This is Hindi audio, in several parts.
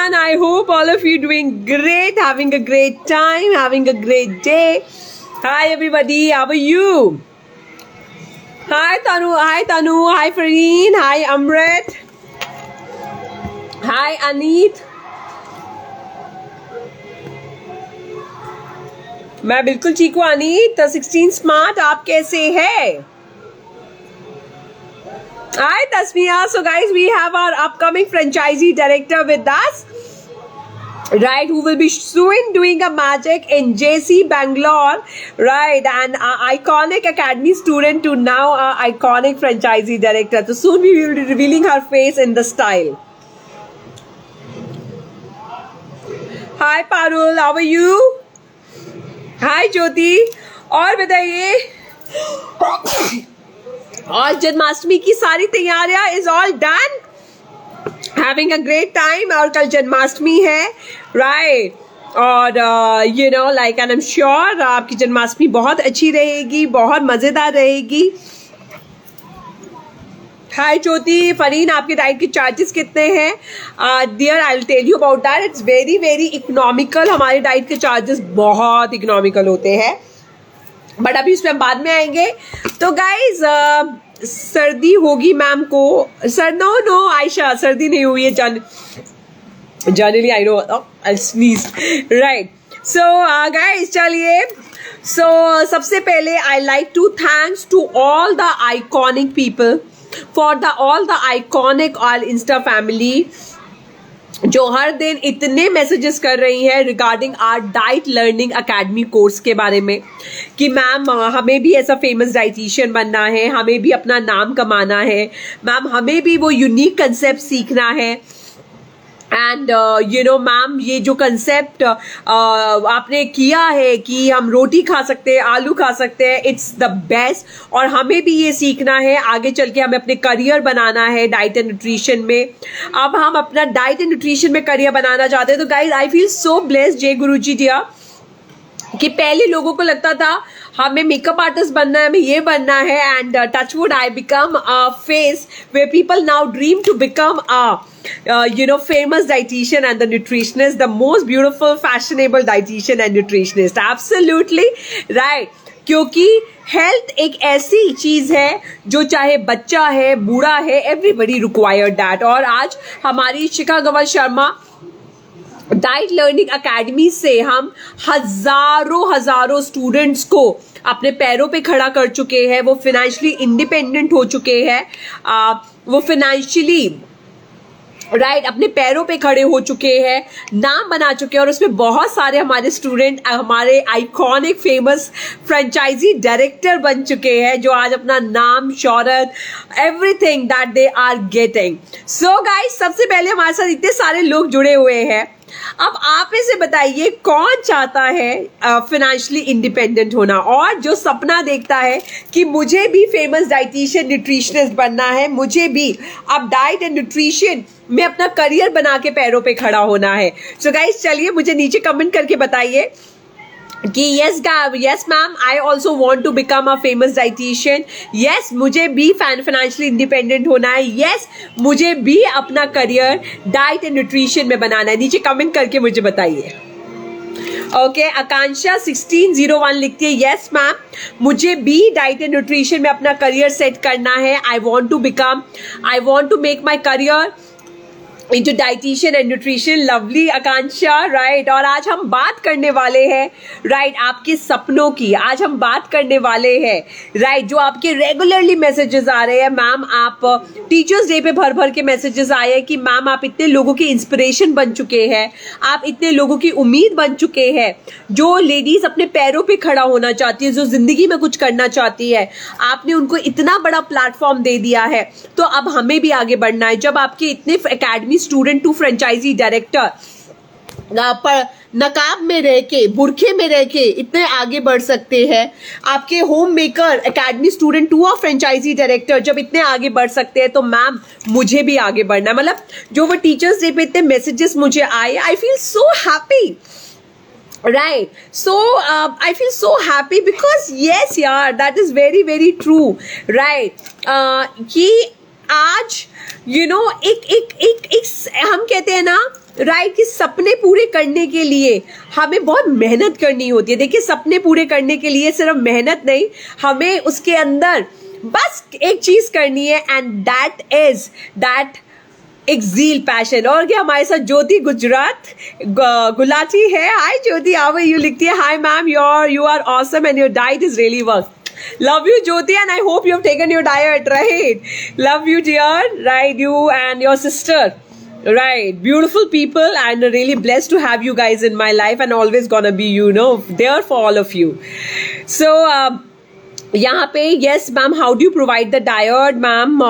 everyone. I hope all of you doing great, having a great time, having a great day. Hi everybody, how are you? Hi Tanu, hi Fareen, hi Amrit, hi Aneet. मैं बिल्कुल ठीक हूँ अनीत. 16 स्मार्ट, आप कैसे हैं? Hi Tasmiya. So guys, we have our upcoming franchisee director with us, right, who will be soon doing a magic in JC Bangalore, right, and iconic academy student to now iconic franchisee director. So soon we will be revealing her face in the style. Hi Parul, how are you? Hi Jyoti. और बताइए, और जन्माष्टमी की सारी तैयारियां is all done, having a great time. और कल जन्माष्टमी है, राइट, और you know like and I am sure आपकी जन्माष्टमी बहुत अच्छी रहेगी, बहुत मजेदार रहेगी. हाय ज्योति. फरीन, आपके डाइट के चार्जेस कितने हैं? Dear, I will tell you about that. It's very very economical. हमारे डाइट के चार्जेस बहुत इकोनॉमिकल होते हैं, बट अभी उसमें हम बाद में आएंगे. तो गाइज, सर्दी होगी मैम को. सर नो आयशा, सर्दी नहीं हुई है. Generally I know I sneeze, right. So guys, चलिए. सो सबसे पहले I like to thanks to all the iconic people for all the iconic all insta family जो हर दिन इतने मैसेजेस कर रही है regarding our diet learning academy course के बारे में कि मैम हमें भी ऐसा फेमस डाइटिशियन बनना है, हमें भी अपना नाम कमाना है, मैम हमें भी वो यूनिक कंसेप्ट सीखना है. एंड यू नो मैम, ये जो कंसेप्ट आपने किया है कि हम रोटी खा सकते हैं, आलू खा सकते हैं, इट्स द बेस्ट. और हमें भी ये सीखना है, आगे चल के हमें अपने करियर बनाना है डाइट एंड न्यूट्रिशन में. अब हम अपना डाइट एंड न्यूट्रिशन में करियर बनाना चाहते हैं. तो गाइज, आई फील सो ब्लेस्ड जय गुरुजी डियर, कि पहले लोगों को लगता था हमें मेकअप आर्टिस्ट बनना है, हमें ये बनना है, and touchwood I become a face where people now dream to become you know famous dietitian and the nutritionist, the most beautiful fashionable dietitian and nutritionist. Absolutely right. क्योंकि हेल्थ एक ऐसी चीज है जो चाहे बच्चा है, बूढ़ा है, एवरीबडी रिक्वायर्ड दैट. और आज हमारी शिखा गवल शर्मा डाइट लर्निंग अकेडमी से हम हजारों स्टूडेंट्स को अपने पैरों पे खड़ा कर चुके हैं. वो फाइनेंशियली इंडिपेंडेंट हो चुके हैं, वो फाइनेंशियली राइट अपने पैरों पे खड़े हो चुके हैं, नाम बना चुके हैं. और उसमें बहुत सारे हमारे स्टूडेंट हमारे आइकॉनिक फेमस फ्रेंचाइजी डायरेक्टर बन चुके हैं, जो आज अपना नाम, शौहरत, everything that they are getting. So guys, सबसे पहले हमारे साथ इतने सारे लोग जुड़े हुए हैं. अब आप इसे बताइए, कौन चाहता है फाइनेंशियली इंडिपेंडेंट होना, और जो सपना देखता है कि मुझे भी फेमस डाइटिशियन न्यूट्रिशनिस्ट बनना है, मुझे भी अब डाइट एंड न्यूट्रिशन में अपना करियर बना के पैरों पे खड़ा होना है. सो गाइस, चलिए मुझे नीचे कमेंट करके बताइए कि yes ma'am, I also want to become a famous dietitian. Yes, मुझे भी फाइनेंशियली इंडिपेंडेंट होना है. यस, मुझे भी अपना करियर डाइट एंड न्यूट्रिशन में बनाना है. नीचे कमेंट करके मुझे बताइए. ओके, आकांक्षा 1601 लिखती है, यस मैम, मुझे भी डाइट एंड न्यूट्रिशन में अपना करियर सेट करना है. I want to make my career into dietitian and nutrition. Lovely Akanksha, right. और आज हम बात करने वाले हैं, राइट, आपके सपनों की. आज हम बात करने वाले हैं, राइट, जो आपके रेगुलरली मैसेजेस आ रहे हैं. मैम, आप टीचर्स डे पे भर के मैसेजेस आए हैं कि मैम आप इतने लोगों की इंस्पिरेशन बन चुके हैं, आप इतने लोगों की उम्मीद बन चुके हैं. जो लेडीज अपने पैरों पे खड़ा होना चाहती है, जो जिंदगी में कुछ करना चाहती है, आपने उनको इतना बड़ा प्लेटफॉर्म दे दिया है. तो अब हमें भी आगे बढ़ना है. जब आपके इतने academy student to franchisee director पर नकाब में रह के, बुरखे में रह के इतने आगे बढ़ सकते हैं, आपके home maker academy student to और फ्रेंचाइजी डायरेक्टर जब इतने आगे बढ़ सकते हैं, तो मैम मुझे भी आगे बढ़ना है. मतलब जो वो टीचर्स डे पे इतने मैसेजेस मुझे आए, आई feel so happy, right. So I feel so happy because yes yaar, that is very very true, right. कि आज एक हम कहते हैं ना राइट कि सपने पूरे करने के लिए हमें बहुत मेहनत करनी होती है। देखिए, सपने पूरे करने के लिए सिर्फ मेहनत नहीं, हमें उसके अंदर बस एक चीज करनी है, एंड दैट इज दैट एक ज़ील पैशन। और क्या हमारे साथ ज्योति गुजरात गुलाटी है। Hi Jyoti, how are you? लिखती है hi ma'am, you are awesome and your diet is really work. Love you Jyoti, and I hope you have taken your diet, right? Love you dear, right? You and your sister, right? Beautiful people, and really blessed to have you guys in my life, and always gonna be, there for all of you. So यहाँ पे yes ma'am, how do you provide the diet ma'am?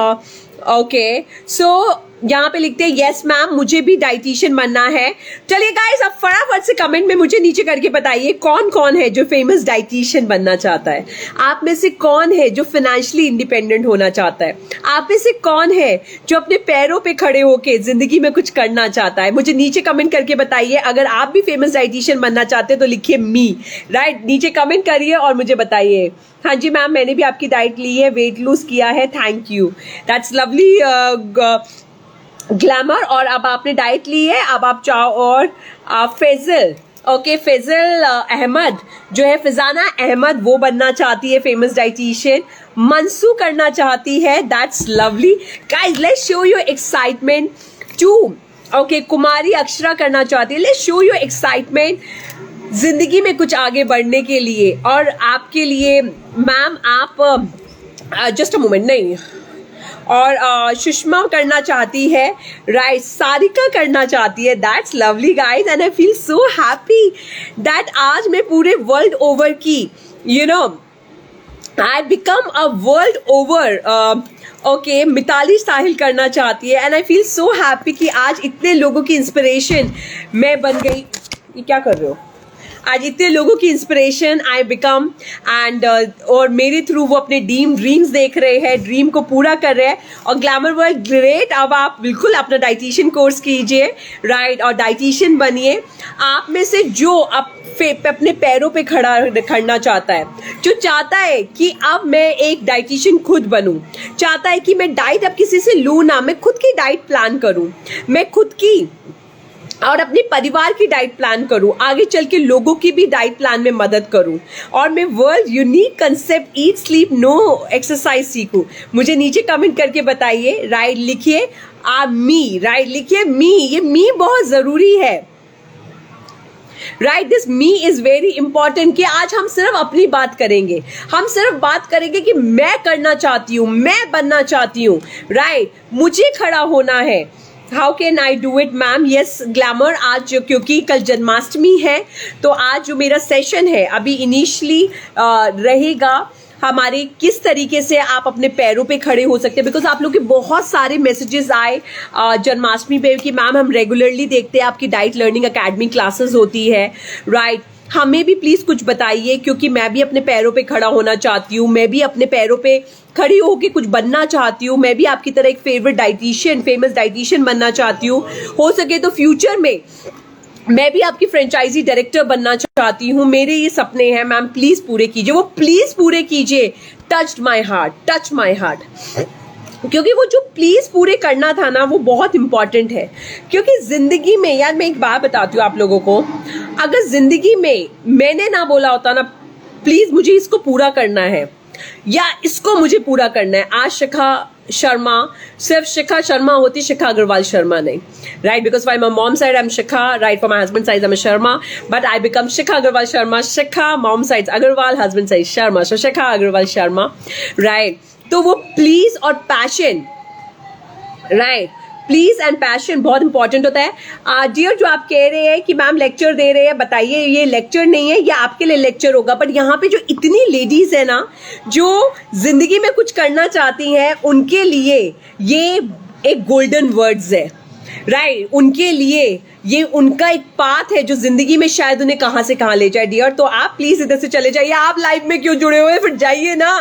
Okay, so यहाँ पे लिखते हैं यस मैम, मुझे भी डाइटिशियन बनना है। चलिए गाइस, अब फटाफट से कमेंट में मुझे नीचे करके बताइए कौन कौन है जो फेमस डाइटिशियन बनना चाहता है। आप में से कौन है जो फाइनेंशियली इंडिपेंडेंट होना चाहता है? आप में से कौन है जो अपने पैरों पे खड़े होके जिंदगी में कुछ करना चाहता है? मुझे नीचे कमेंट करके बताइए। अगर आप भी फेमस डाइटिशियन बनना चाहते हैं तो लिखिए मी, राइट? नीचे कमेंट करिए और मुझे बताइए। हाँ जी मैम, मैंने भी आपकी डाइट ली है, वेट लूज किया है, thank you, that's lovely glamour. और अब आपने डाइट ली है, अब आप चाहो और फैजल, ओके फैजल अहमद जो है, फिजाना अहमद, वो बनना चाहती है फेमस डाइटिशियन। मंसू करना चाहती है, that's lovely guys, let's show your excitement too. Okay, कुमारी अक्षरा करना चाहती है, लेट्स शो योर एक्साइटमेंट जिंदगी में कुछ आगे बढ़ने के लिए। और आपके लिए मैम आप जस्ट अ मोमेंट, नहीं, और सुषमा करना चाहती है, राइट? सारिका करना चाहती है, that's lovely guys, and I feel so happy that आज मैं पूरे वर्ल्ड ओवर की I become a world over. Okay, Mitali Sahil करना चाहती है, and I feel so happy कि आज इतने लोगों की इंस्पिरेशन मैं बन गई। ये क्या कर रहे हो? आज इतने लोगों की इंस्पिरेशन आई बिकम, एंड और मेरे थ्रू वो अपने ड्रीम्स देख रहे हैं, ड्रीम को पूरा कर रहे हैं। और ग्लैमर वर्ल्ड ग्रेट, अब आप बिल्कुल अपना डाइटिशियन कोर्स कीजिए, राइट? और डाइटिशियन बनिए। आप में से जो अपने पैरों पे खड़ना चाहता है, जो चाहता है कि अब मैं एक डाइटिशियन खुद बनूं, चाहता है कि मैं डाइट अब किसी से लूं ना, मैं खुद की डाइट प्लान करूं, मैं खुद की और अपने परिवार की डाइट प्लान करूं, आगे चल के लोगों की भी डाइट प्लान में मदद करूं, और मैं world unique concept eat sleep no exercise सीखूं। मुझे नीचे कमेंट करके बताइए, राइट? लिखिए मी, राइट? लिखिए मी, ये मी बहुत जरूरी है, right? This me is very important कि आज हम सिर्फ अपनी बात करेंगे, हम सिर्फ बात करेंगे कि मैं करना चाहती हूँ, मैं बनना चाहती हूँ, राइट? मुझे खड़ा होना है। How can I do it ma'am? Yes glamour, आज क्योंकि कल जन्माष्टमी है तो आज जो मेरा सेशन है अभी इनिशियली रहेगा हमारे, किस तरीके से आप अपने पैरों पे खड़े हो सकते हैं। बिकॉज आप लोग के बहुत सारे मैसेजेस आए जन्माष्टमी पे कि मैम हम रेगुलरली देखते हैं आपकी डाइट लर्निंग अकेडमी क्लासेस होती है, राइट? हमें भी प्लीज कुछ बताइए, क्योंकि मैं भी अपने पैरों पे खड़ा होना चाहती हूँ, मैं भी अपने पैरों पे खड़ी होके कुछ बनना चाहती हूँ, मैं भी आपकी तरह एक फेमस डाइटिशियन बनना चाहती हूँ। हो सके तो फ्यूचर में मैं भी आपकी फ्रेंचाइजी डायरेक्टर बनना चाहती हूँ। मेरे ये सपने हैं मैम, प्लीज पूरे कीजिए, वो प्लीज पूरे कीजिए। टच माई हार्ट, क्योंकि वो जो प्लीज पूरे करना था ना, वो बहुत इंपॉर्टेंट है। क्योंकि जिंदगी में, यार मैं एक बात बताती हूँ आप लोगों को, अगर जिंदगी में मैंने ना बोला होता ना प्लीज मुझे इसको पूरा करना है या इसको मुझे पूरा करना है, आज शिखा शर्मा सिर्फ शिखा शर्मा होती, शिखा अग्रवाल शर्मा नहीं, right? Because for my mom side I am Shikha, right? For my husband side I am Sharma, but I become Shikha Agarwal Sharma, Shikha mom side Agarwal, husband side Sharma, so Shikha Agarwal Sharma, right? तो वो प्लीज और passion, right? Please and passion बहुत इंपॉर्टेंट होता है। डियर, जो आप कह रहे हैं कि मैम लेक्चर दे रहे हैं, बताइए ये लेक्चर नहीं है, ये आपके लिए लेक्चर होगा। बट यहाँ पे जो इतनी लेडीज है ना जो जिंदगी में कुछ करना चाहती हैं, उनके लिए ये एक गोल्डन वर्ड्स है, राइट? उनके लिए ये उनका एक पाथ है जो जिंदगी में शायद उन्हें कहां से कहां ले जाए। डियर, तो आप प्लीज इधर से चले जाइए, आप लाइफ में क्यों जुड़े हुए, फिर जाइए ना,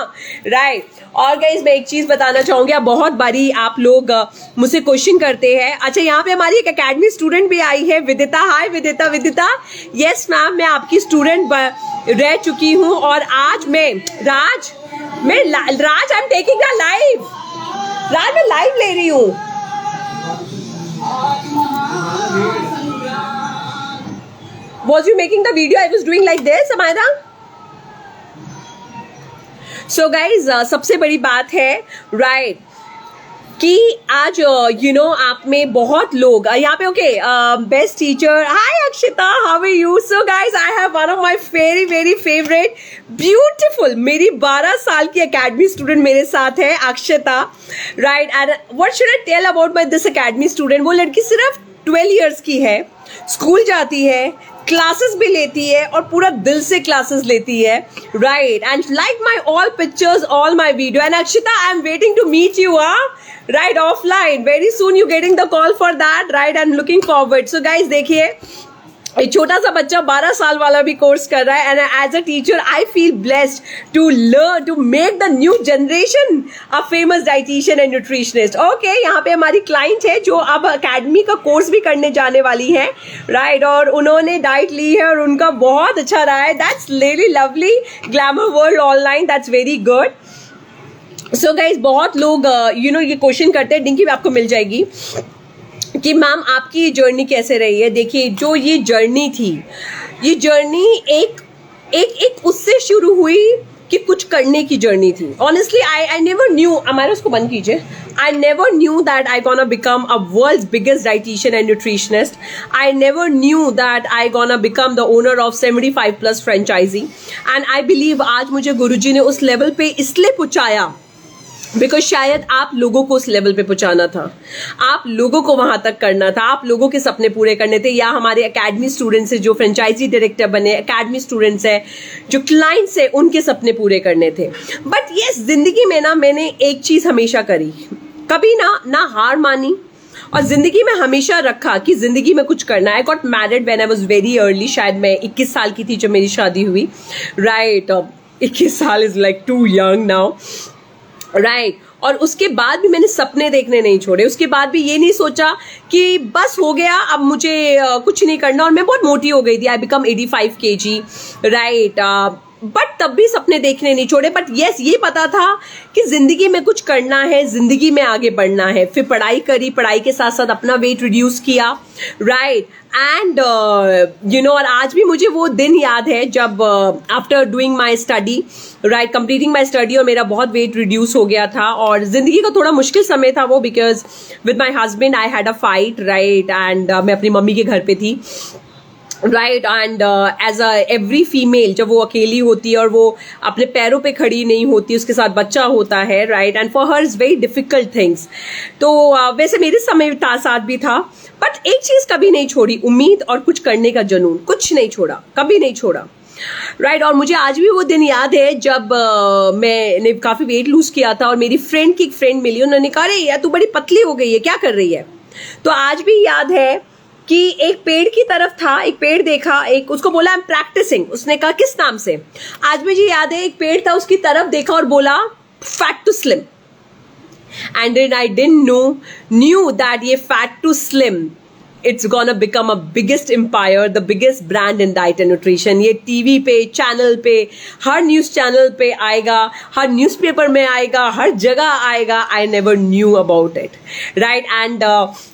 राइट? और गाइस मैं एक चीज बताना चाहूंगी, आप बहुत बारी आप लोग मुझसे क्वेश्चन करते हैं। अच्छा, यहाँ पे हमारी एक एकेडमी स्टूडेंट भी आई है, विदिता। हाय विदिता, यस मैम, मैं आपकी स्टूडेंट रह चुकी हूँ, और आज मैं Raj I am taking a live, यार मैं लाइव ले रही हूँ। Was you making the video? I was doing like this, Amira? So guys, सबसे बड़ी बात है right कि आज आप में बहुत लोग यहाँ पे okay best teacher hi Akshita how are you. So guys I have one of my very very favourite beautiful मेरी 12 साल की एकेडमी स्टूडेंट मेरे साथ है Akshita right. And what should I tell about my this academy student. वो लड़की सिर्फ 12 इयर्स की है, स्कूल जाती है, क्लासेस भी लेती है और पूरा दिल से क्लासेस लेती है right. And like my all pictures all my video and Akshita I am waiting to meet you right offline very soon you getting the call for that right I'm looking forward। so guys देखिए एक छोटा सा बच्चा 12 साल वाला भी कोर्स कर रहा है and as a teacher I feel blessed to learn to make the new generation a famous dietitian and nutritionist. Okay यहाँ पे हमारी क्लाइंट है जो अब अकेडमी का कोर्स भी करने जाने वाली है राइट और उन्होंने डाइट ली है और उनका बहुत अच्छा रहा है। That's really lovely glamour world online that's very good. So guys बहुत लोग ये क्वेश्चन करते हैं डिंकी भी आपको मिल जाएगी कि मैम आपकी जर्नी कैसे रही है। देखिए जो ये जर्नी थी ये जर्नी एक उससे शुरू हुई कि कुछ करने की जर्नी थी। ऑनेस्टली आई नेवर न्यू हमारे उसको बंद कीजिए I never knew that I gonna become a world's biggest dietitian and nutritionist. I never knew that I gonna become the owner of 75 plus franchisee. And I believe आज मुझे गुरुजी ने उस लेवल पे इसलिए पहुंचाया बिकॉज शायद आप लोगों को उस लेवल पे पहुंचाना था, आप लोगों को वहां तक करना था, आप लोगों के सपने पूरे करने थे। या हमारे एकेडमी स्टूडेंट्स है जो फ्रेंचाइजी डायरेक्टर बने, एकेडमी स्टूडेंट्स है जो क्लाइंट्स है उनके सपने पूरे करने थे। बट यस जिंदगी में ना मैंने एक चीज हमेशा करी, कभी ना हार मानी और जिंदगी में हमेशा रखा कि जिंदगी में कुछ करना है। I got married when I was very early, शायद मैं 21 साल की थी जब मेरी शादी हुई राइट। 21 साल is like too young now right. और उसके बाद भी मैंने सपने देखने नहीं छोड़े, उसके बाद भी ये नहीं सोचा कि बस हो गया अब मुझे कुछ नहीं करना। और मैं बहुत मोटी हो गई थी, I become 85 kg right. But तब भी सपने देखने नहीं छोड़े। बट यस ये पता था कि जिंदगी में कुछ करना है, जिंदगी में आगे बढ़ना है। फिर पढ़ाई करी, पढ़ाई के साथ साथ अपना वेट रिड्यूस किया राइट। एंड और आज भी मुझे वो दिन याद है जब after doing my study right, completing my study और मेरा बहुत वेट रिड्यूस हो गया था। और जिंदगी का थोड़ा मुश्किल समय था वो because with my husband I had a fight right. And मैं अपनी मम्मी के घर पे थी right. And as a every female जब वो अकेली होती है और वो अपने पैरों पे खड़ी नहीं होती, उसके साथ बच्चा होता है right. And for her is very difficult things. तो वैसे मेरे समय साथ भी था बट एक चीज कभी नहीं छोड़ी, उम्मीद और कुछ करने का जुनून, कुछ नहीं छोड़ा, कभी नहीं छोड़ा राइट। और मुझे आज भी वो दिन याद है जब मैंने काफी वेट लूज किया था और मेरी फ्रेंड की एक फ्रेंड मिली, उन्होंने कहा अरे यार तू बड़ी पतली हो गई है, क्या कर रही है। तो आज भी याद है कि एक पेड़ की तरफ था, एक पेड़ देखा, एक उसको बोला आई एम प्रैक्टिसिंग, उसने कहा किस नाम से। आज मुझे याद है एक पेड़ था उसकी तरफ देखा और बोला fat to slim. And then I didn't knew that ये fat to slim it's gonna become a biggest empire, the biggest brand in diet and nutrition। ये टीवी पे, चैनल पे, हर न्यूज चैनल पे आएगा, हर न्यूज़पेपर में आएगा, हर जगह आएगा। I never knew about it right. And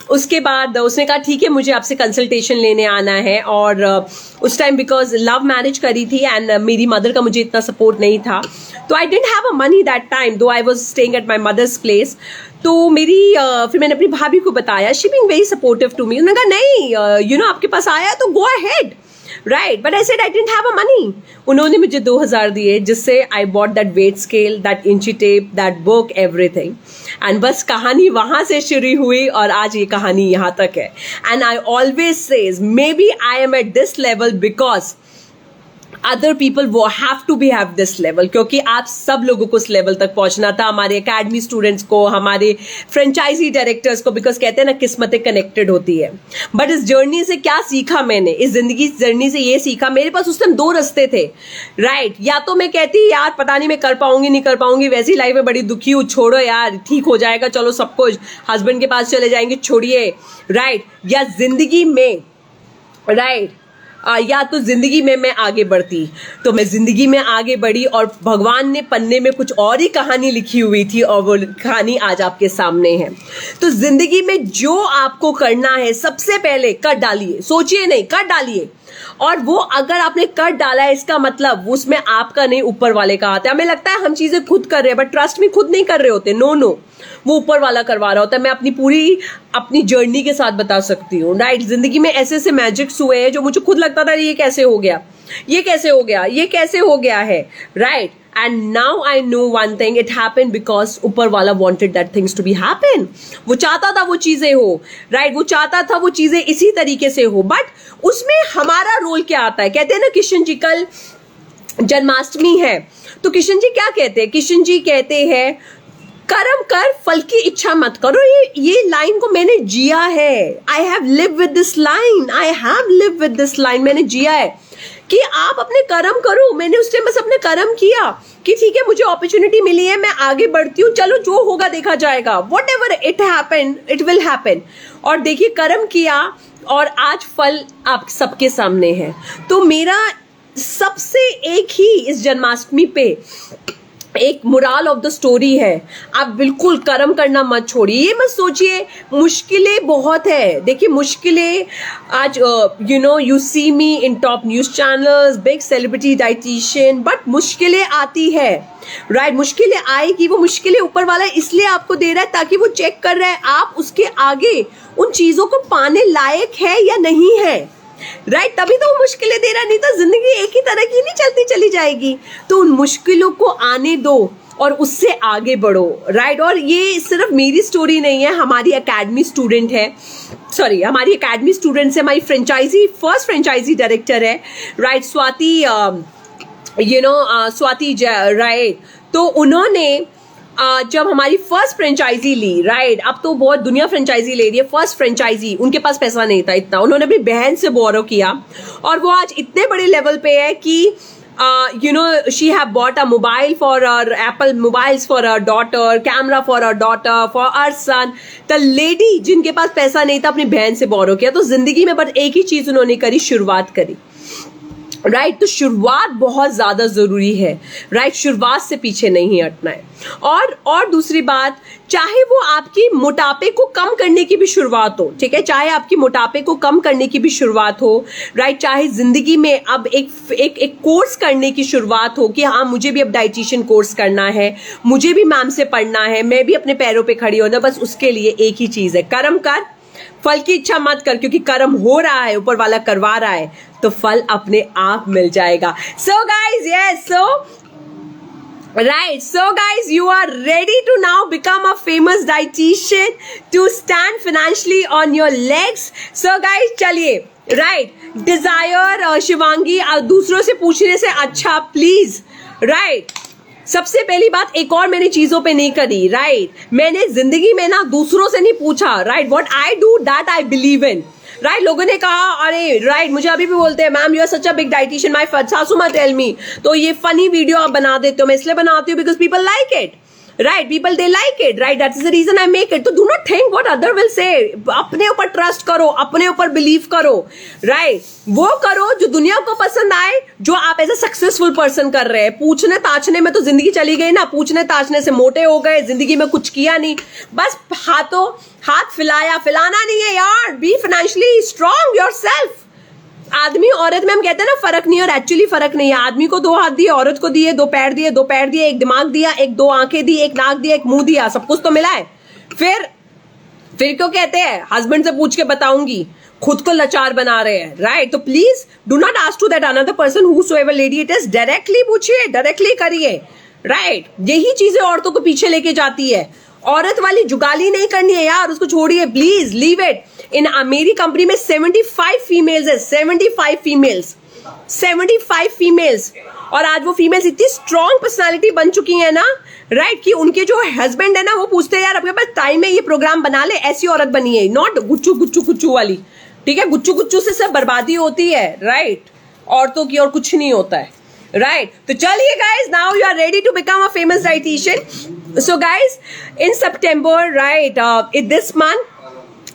उसके बाद उसने कहा ठीक है मुझे आपसे कंसल्टेशन लेने आना है। और उस टाइम बिकॉज लव मैरिज करी थी एंड मेरी मदर का मुझे इतना सपोर्ट नहीं था, तो I didn't have a money that time though I was staying at my mother's place. तो मेरी फिर मैंने अपनी भाभी को बताया, she being very supportive to me. उन्होंने कहा नहीं आपके पास आया तो go ahead right. But I said I didn't have a money. उन्होंने मुझे 2000 दिए जिससे I bought that weight scale, that इंची tape, that book, everything. And बस कहानी वहां से शुरू हुई और आज ये कहानी यहाँ तक है। And I always says may be I am at this level because other people वो have to be have this level, क्योंकि आप सब लोगों को उस लेवल तक पहुंचना था, हमारे एकेडमी स्टूडेंट्स को, हमारे फ्रेंचाइजी डायरेक्टर्स को, बिकॉज कहते हैं ना किस्मतें कनेक्टेड होती है। बट इस जर्नी से क्या सीखा मैंने, इस जिंदगी जर्नी से ये सीखा, मेरे पास उस टाइम 2 रास्ते थे राइट। या तो मैं कहती यार पता नहीं मैं कर पाऊंगी नहीं कर पाऊंगी, वैसी लाइफ में बड़ी दुखी हूँ, छोड़ो यार ठीक हो जाएगा, चलो सब कुछ हस्बैंड के पास चले जाएंगे, छोड़िए राइट। या जिंदगी में राइट या तो जिंदगी में मैं आगे बढ़ती। तो मैं जिंदगी में आगे बढ़ी और भगवान ने पन्ने में कुछ और ही कहानी लिखी हुई थी और वो कहानी आज आपके सामने है। तो जिंदगी में जो आपको करना है सबसे पहले कर डालिए, सोचिए नहीं, कर डालिए। और वो अगर आपने कर डाला है इसका मतलब उसमें आपका नहीं ऊपर वाले का हाथ है। हमें लगता है हम चीजें खुद कर रहे हैं, बट ट्रस्ट में खुद नहीं कर रहे होते। नो नो, वो ऊपर वाला करवा रहा होता है। मैं अपनी पूरी अपनी जर्नी के साथ बता सकती हूँ, राइट। जिंदगी में ऐसे ऐसे मैजिक्स हुए हैं जो मुझे खुद लगता था ये कैसे हो गया, ये कैसे हो गया, ये कैसे हो गया है, right. And now I know one thing, it happened because ऊपर वाला wanted that things to be happen। वो चाहता था वो चीजें हो, right? वो चाहता था वो चीजें इसी तरीके से हो, बट उसमें हमारा रोल क्या आता है। कहते हैं ना किशन जी कल जन्माष्टमी है, तो किशन जी क्या कहते हैं? किशन जी कहते हैं कर्म कर फल की इच्छा मत करो। ये लाइन को मैंने जिया है। I have live with this line, I have live with this line. मैंने जिया है कि आप अपने कर्म करो। मैंने उस टाइम बस अपने कर्म किया कि ठीक है मुझे अपॉर्चुनिटी मिली है, मैं आगे बढ़ती हूँ, चलो जो होगा देखा जाएगा, what ever it happen it will happen. और देखिए कर्म किया और आज फल आप सबके सामने है। तो मेरा सबसे एक ही इस जन्माष्टमी पे एक मोरल ऑफ द स्टोरी है, आप बिल्कुल कर्म करना मत छोड़िए। ये मत सोचिए मुश्किलें बहुत है। देखिए मुश्किलें आज you see me in top news channels, big celebrity dietitian, but मुश्किलें आती है, राइट। मुश्किलें आएगी, वो मुश्किलें ऊपर वाला इसलिए आपको दे रहा है ताकि वो चेक कर रहा है आप उसके आगे उन चीजों को पाने लायक है या नहीं है, राइट। तभी तो वो मुश्किलें दे रहा, नहीं तो जिंदगी एक ही तरह की नहीं चलती चली जाएगी। तो उन मुश्किलों को आने दो और उससे आगे बढ़ो, राइट। और ये सिर्फ मेरी स्टोरी नहीं है, हमारी एकेडमी स्टूडेंट है, सॉरी हमारी एकेडमी स्टूडेंट्स है, हमारी फ्रेंचाइजी फर्स्ट फ्रेंचाइजी डायरेक्टर है, राइट, स्वाति स्वाति राइट। तो उन्होंने जब हमारी फर्स्ट फ्रेंचाइजी ली, राइट, अब तो बहुत दुनिया फ्रेंचाइजी ले रही है, फर्स्ट फ्रेंचाइजी उनके पास पैसा नहीं था इतना, उन्होंने अपनी बहन से बोरो किया और वो आज इतने बड़े लेवल पे है कि she have bought a mobile for her, Apple mobiles for her daughter, camera for her daughter, for her son। the lady जिनके पास पैसा नहीं था अपनी बहन से बोरो किया। तो जिंदगी में बस एक ही चीज उन्होंने करी, शुरुआत करी, राइट। तो शुरुआत बहुत ज्यादा जरूरी है, राइट। शुरुआत से पीछे नहीं हटना है। और दूसरी बात, चाहे वो आपकी मोटापे को कम करने की भी शुरुआत हो, ठीक है, चाहे आपकी मोटापे को कम करने की भी शुरुआत हो, राइट, चाहे जिंदगी में अब एक कोर्स करने की शुरुआत हो कि हाँ मुझे भी अब डाइटिशियन कोर्स करना है, मुझे भी मैम से पढ़ना है, मैं भी अपने पैरों पे खड़ी होना, बस उसके लिए एक ही चीज है, कर्म कर, फल की इच्छा मत कर, क्योंकि कर्म हो रहा है, ऊपर वाला करवा रहा है, तो फल अपने आप मिल जाएगा। So guys, yes, so guys, you are ready to now become a famous dietitian, to stand financially on your legs। So guys, चलिए, right, desire शिवांगी दूसरों से पूछने से अच्छा प्लीज, right, सबसे पहली बात एक और मैंने चीजों पे नहीं करी, राइट। मैंने जिंदगी में ना दूसरों से नहीं पूछा, right, what I do that I believe in, right. लोगों ने कहा अरे राइट, मुझे अभी भी बोलते हैं ma'am you are such a big dietitian, my सासू मां टेल मी, तो ये फनी वीडियो आप बना देते हो, मैं इसलिए बनाती हूँ because people like it, right, people they like it, right, that is the reason I make it. तो do not think what other will say, अपने ऊपर ट्रस्ट करो, अपने ऊपर बिलीव करो, राइट, वो करो जो दुनिया को पसंद आए, जो आप एज ए सक्सेसफुल पर्सन कर रहे हैं। पूछने ताछने में तो जिंदगी चली गई ना, पूछने ताछने से मोटे हो गए, जिंदगी में कुछ किया नहीं, बस हाथ फैलाना नहीं है यार। Be financially strong yourself. आदमी औरत में हम कहते हैं ना फर्क नहीं है, और एक्चुअली फर्क नहीं है। आदमी को 2 हाथ दिए, औरत को दिए 2 पैर दिए, 2 पैर दिए, एक दिमाग दिया, 2 आंखें दी, 1 नाक दिया, 1 मुंह दिया, सब कुछ तो मिला है। फिर क्यों कहते हैं हस्बैंड से पूछ के बताऊंगी, खुद को लाचार बना रहे हैं, राइट। तो please do not ask to that another person whosoever lady it is, directly पूछिए, डायरेक्टली करिए, राइट। यही चीजें औरतों को पीछे लेके जाती है। औरत वाली जुगाली नहीं करनी है यार, उसको छोड़िए, प्लीज लीव इट। मेरी कंपनी में 75 फीमेल्स है, 75 फीमेल्स, और आज वो फीमेल्स इतनी स्ट्रॉन्ग पर्सनालिटी बन चुकी है ना, राइट, कि उनके जो हस्बैंड है ना वो पूछते हैं यार आपके पास टाइम है, ये प्रोग्राम बना ले, ऐसी औरत बनी है, नॉट गुच्चू वाली, ठीक है। गुच्चू से सब बर्बादी होती है, राइट, औरतों की, और कुछ नहीं होता है, राइट। तो चलिए guys, now you are ready to become a famous dietitian. So guys, in सितंबर, right, in this month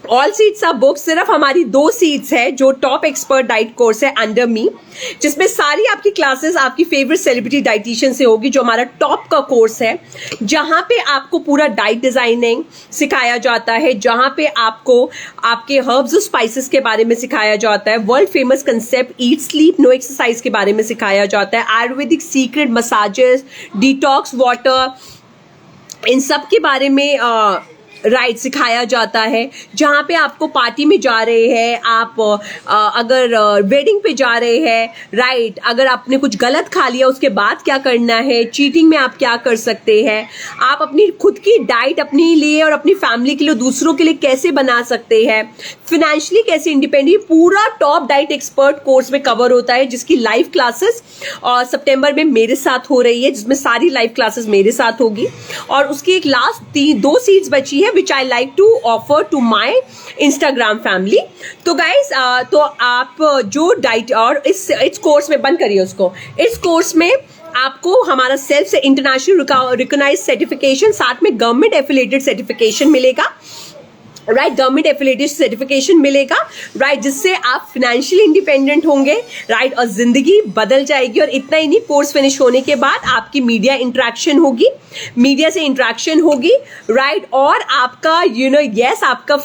all seats are book. सिर्फ हमारी 2 सीट्स है जो टॉप एक्सपर्ट डाइट कोर्स है अंडर मी, जिसमें सारी आपकी क्लासेस आपकी फेवरेट सेलिब्रिटी डाइटिशियन से होगी, जो हमारा टॉप का कोर्स है, जहां पे आपको पूरा डाइट डिजाइनिंग सिखाया जाता है, जहां पे आपको आपके हर्ब्स और स्पाइसेस के बारे में सिखाया जाता है, world famous concept eat sleep no exercise के बारे में सिखाया जाता है, Ayurvedic secret massages, detox water, इन सब के बारे में राइट सिखाया जाता है। जहाँ पे आपको पार्टी में जा रहे हैं आप, अगर वेडिंग पे जा रहे हैं, राइट, अगर आपने कुछ गलत खा लिया उसके बाद क्या करना है, चीटिंग में आप क्या कर सकते हैं, आप अपनी खुद की डाइट अपने लिए और अपनी फैमिली के लिए, दूसरों के लिए कैसे बना सकते हैं, फिनेंशियली कैसे इंडिपेंडेंट, पूरा टॉप डाइट एक्सपर्ट कोर्स में कवर होता है, जिसकी लाइव क्लासेस सितंबर में मेरे साथ हो रही है, जिसमें सारी लाइव क्लासेस मेरे साथ होगी। और उसकी एक लास्ट 2 सीट्स बची है which I like to offer to my Instagram family। तो गाइस तो आप जो डाइट और इस कोर्स में बंद करिए उसको, इस कोर्स में आपको हमारा सेल्फ से इंटरनेशनल रिकॉग्नाइज्ड सर्टिफिकेशन, साथ में गवर्नमेंट एफिलिएटेड सर्टिफिकेशन मिलेगा, राइट, गवर्नमेंट एफिलिएटेड सर्टिफिकेशन मिलेगा, राइट, जिससे आप फाइनेंशियली इंडिपेंडेंट होंगे, राइट, और जिंदगी बदल जाएगी। और इतना ही नहीं, कोर्स फिनिश होने के बाद आपकी मीडिया इंटरेक्शन होगी, मीडिया से इंटरेक्शन होगी, राइट, और आपका यस आपका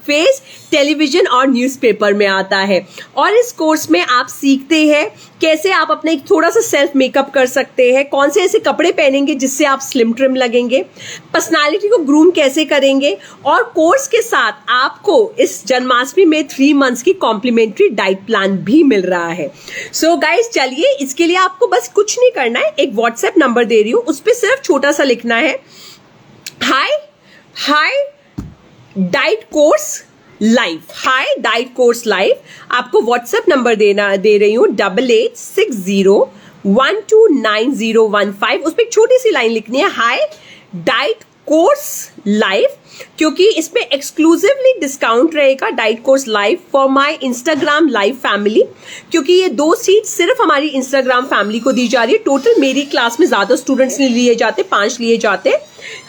फेस टेलीविजन और न्यूज़पेपर में आता है। और इस कोर्स में आप सीखते हैं कैसे आप अपना एक थोड़ा सा सेल्फ मेकअप कर सकते हैं, कौन से ऐसे कपड़े पहनेंगे जिससे आप स्लिम ट्रिम लगेंगे, पर्सनालिटी को ग्रूम कैसे करेंगे, और कोर्स के साथ आपको इस जन्माष्टमी में 3 मंथ्स की कॉम्प्लीमेंट्री डाइट प्लान भी मिल रहा है। सो गाइस चलिए, इसके लिए आपको बस कुछ नहीं करना है, एक व्हाट्सएप नंबर दे रही हूँ, उस पर सिर्फ छोटा सा लिखना है हाय डाइट कोर्स लाइव, हाय डाइट कोर्स लाइव। आपको व्हाट्सएप नंबर दे रही हूँ 8860129015। उस पर एक छोटी सी लाइन लिखनी है हाय डाइट कोर्स लाइव, क्योंकि इसमें एक्सक्लूसिवली डिस्काउंट रहेगा diet course live for my Instagram live family, क्योंकि ये 2 सीट सिर्फ हमारी इंस्टाग्राम फैमिली को दी जा रही है। टोटल मेरी क्लास में ज्यादा स्टूडेंट्स नहीं लिए जाते, 5 लिए जाते,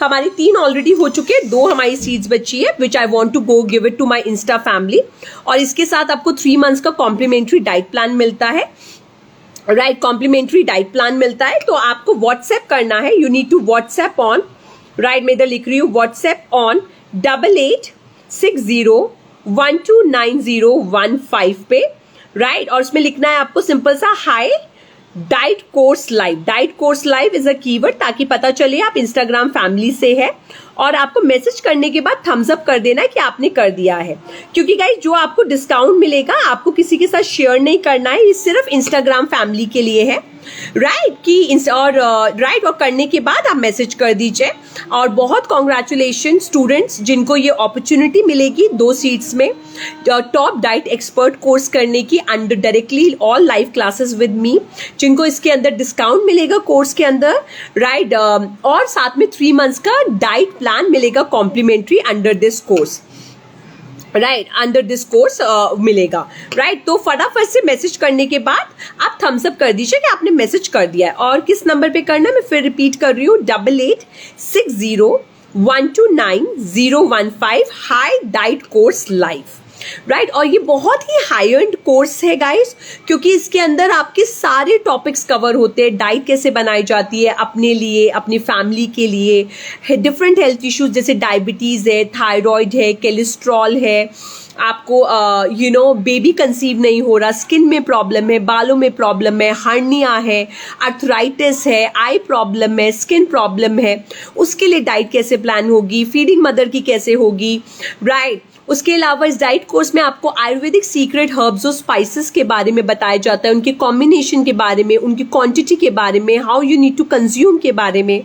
हमारी 3 ऑलरेडी हो चुके, 2 हमारी सीट्स बची है, which I want to go give it to my insta family. और इसके साथ आपको 3 मंथ्स का कॉम्प्लीमेंट्री डाइट प्लान मिलता है, राइट, कॉम्प्लीमेंट्री डाइट प्लान मिलता है। तो आपको व्हाट्सएप करना है, you need to WhatsApp on, right, मैं इधर लिख रही हूँ व्हाट्सएप ऑन 8860129015 पे, राइट, और उसमें लिखना है आपको सिंपल सा hi diet course live. Diet course live is a keyword, ताकि पता चले आप इंस्टाग्राम फैमिली से है, और आपको मैसेज करने के बाद थम्स अप कर देना है कि आपने कर दिया है। क्योंकि गाइस जो आपको डिस्काउंट मिलेगा आपको किसी के साथ शेयर नहीं करना है, ये सिर्फ इंस्टाग्राम फैमिली के लिए है, राइट, और करने के बाद आप मैसेज कर दीजिए। और बहुत कॉन्ग्रेचुलेशन स्टूडेंट्स जिनको ये अपॉर्चुनिटी मिलेगी 2 सीट्स में टॉप डाइट एक्सपर्ट कोर्स करने की, under directly all live classes with me, जिनको इसके अंदर डिस्काउंट मिलेगा कोर्स के अंदर, राइट, और साथ में 3 मंथ्स का डाइट प्लान मिलेगा complimentary under this course, right, under this course मिलेगा, राइट। तो फटाफट से मैसेज करने के बाद आप थम्स अप कर दीजिए कि आपने मैसेज कर दिया है। और किस नंबर पे करना है मैं फिर रिपीट कर रही हूँ 8860129015 high diet course live, right. और ये बहुत ही हाई एंड कोर्स है गाइस, क्योंकि इसके अंदर आपके सारे टॉपिक्स कवर होते हैं, डाइट कैसे बनाई जाती है अपने लिए, अपनी फैमिली के लिए, डिफरेंट हेल्थ इश्यूज जैसे डायबिटीज है, थायराइड है, कोलेस्ट्रॉल है, आपको बेबी कंसीव नहीं हो रहा, स्किन में प्रॉब्लम है, बालों में प्रॉब्लम है, हर्निया है, आर्थराइटिस है, आई प्रॉब्लम है, स्किन प्रॉब्लम है, उसके लिए डाइट कैसे प्लान होगी, फीडिंग मदर की कैसे होगी, राइट। उसके अलावा इस डाइट कोर्स में आपको आयुर्वेदिक सीक्रेट हर्ब्स और स्पाइसेस के बारे में बताया जाता है, उनके कॉम्बिनेशन के बारे में, उनकी क्वांटिटी के बारे में, how you need to consume के बारे में।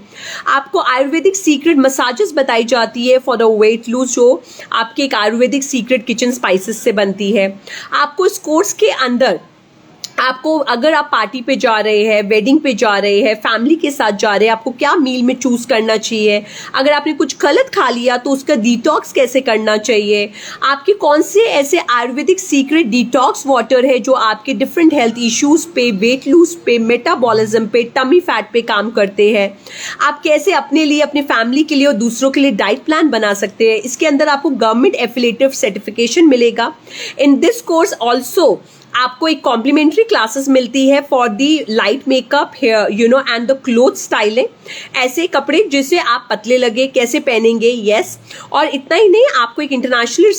आपको आयुर्वेदिक सीक्रेट मसाजेस बताई जाती है फॉर द वेट लूज, जो आपके एक आयुर्वेदिक सीक्रेट किचन स्पाइसेस से बनती है। आपको इस कोर्स के अंदर आपको अगर आप पार्टी पे जा रहे हैं, वेडिंग पे जा रहे हैं, फैमिली के साथ जा रहे हैं, आपको क्या मील में चूज करना चाहिए, अगर आपने कुछ गलत खा लिया तो उसका डिटॉक्स कैसे करना चाहिए, आपके कौन से ऐसे आयुर्वेदिक सीक्रेट डिटॉक्स वाटर है जो आपके डिफरेंट हेल्थ इश्यूज पे, वेट लूज पे, मेटाबॉलिज्म पे, टमी फैट पे काम करते हैं, आप कैसे अपने लिए, अपने फैमिली के लिए और दूसरों के लिए डाइट प्लान बना सकते हैं। इसके अंदर आपको गवर्नमेंट एफिलिएटिव सर्टिफिकेशन मिलेगा। इन दिस कोर्स ऑल्सो आपको एक कॉम्प्लीमेंट्री क्लासेस मिलती है for the light makeup, hair and the cloth styling, ऐसे कपड़े जिसे आप पतले लगे कैसे पहनेंगे। यस, और इतना ही नहीं, आपको एक इंटरनेशनल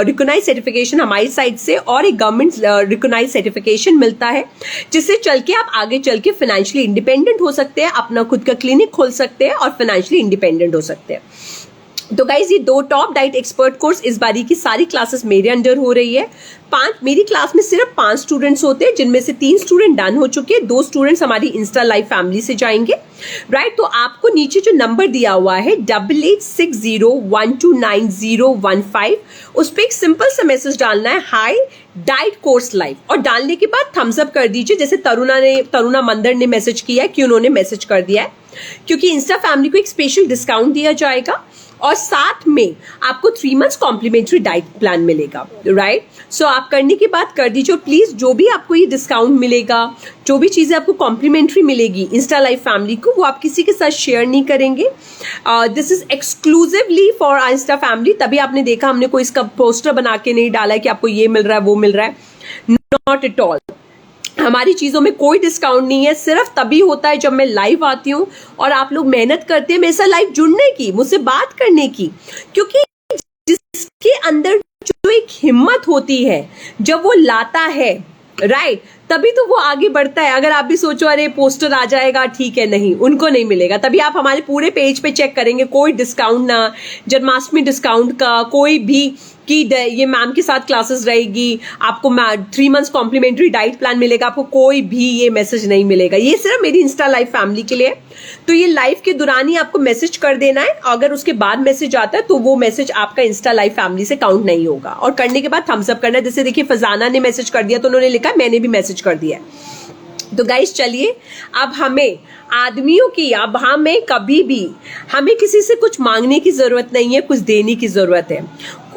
रिकॉग्नाइज सर्टिफिकेशन हमारी साइड से और एक गवर्नमेंट रिकॉग्नाइज सर्टिफिकेशन मिलता है, जिससे चल के आप आगे चल के फाइनेंशियली इंडिपेंडेंट हो सकते हैं, अपना खुद का क्लिनिक खोल सकते हैं और फाइनेंशियली इंडिपेंडेंट हो सकते हैं। तो गाइज, ये 2 टॉप डाइट एक्सपर्ट कोर्स इस बारी की सारी क्लासेस मेरे अंडर हो रही है। मेरी क्लास में सिर्फ 5 स्टूडेंट्स होते हैं, जिनमें से 3 स्टूडेंट डन हो चुके हैं, 2 स्टूडेंट्स हमारी इंस्टा लाइव फैमिली से जाएंगे। राइट, तो आपको नीचे जो नंबर दिया हुआ है 8860129015, उस पर एक सिंपल सा मैसेज डालना है, हाई डाइट कोर्स लाइव, और डालने के बाद थम्स अप कर दीजिए। जैसे तरुणा मंदर ने मैसेज किया है कि उन्होंने मैसेज कर दिया है, क्योंकि इंस्टा फैमिली को एक स्पेशल डिस्काउंट दिया जाएगा और साथ में आपको 3 मंथ्स कॉम्प्लीमेंट्री डाइट प्लान मिलेगा। राइट, सो आप करने के बाद कर दीजिए। प्लीज, जो भी आपको ये डिस्काउंट मिलेगा, जो भी चीजें आपको कॉम्प्लीमेंट्री मिलेगी इंस्टा लाइव फैमिली को, वो आप किसी के साथ शेयर नहीं करेंगे। This is exclusively for Insta family. तभी आपने देखा हमने कोई इसका पोस्टर बना के नहीं डाला है कि आपको ये मिल रहा है, वो मिल रहा है। नॉट एट ऑल, हमारी चीजों में कोई डिस्काउंट नहीं है। सिर्फ तभी होता है जब मैं लाइव आती हूँ और आप लोग मेहनत करते हैं मेरे साथ लाइव जुड़ने की, मुझसे बात करने की, क्योंकि जिसके अंदर जो एक हिम्मत होती है जब वो लाता है, राइट, तभी तो वो आगे बढ़ता है। अगर आप भी सोचो अरे पोस्टर आ जाएगा, ठीक है, नहीं, उनको नहीं मिलेगा। तभी आप हमारे पूरे पेज पे चेक करेंगे, कोई डिस्काउंट ना, जन्माष्टमी डिस्काउंट का कोई भी, कि ये मैम के साथ क्लासेस रहेगी, आपको 3 मंथ्स कॉम्प्लीमेंट्री डाइट प्लान मिलेगा, आपको कोई भी ये मैसेज नहीं मिलेगा। ये सिर्फ मेरी इंस्टा लाइव फैमिली के लिए। तो ये लाइव के दौरान ही आपको मैसेज कर देना है। अगर उसके बाद मैसेज आता है तो वो मैसेज आपका इंस्टा लाइव फैमिली से काउंट नहीं होगा। और करने के बाद थम्स अप करना है। जैसे देखिए, फजाना ने मैसेज कर दिया तो उन्होंने लिखा मैंने भी मैसेज कर दिया है। तो गाइस, चलिए, अब हमें आदमियों की, अब हमें कभी भी, हमें किसी से कुछ मांगने की जरूरत नहीं है, कुछ देने की जरूरत है।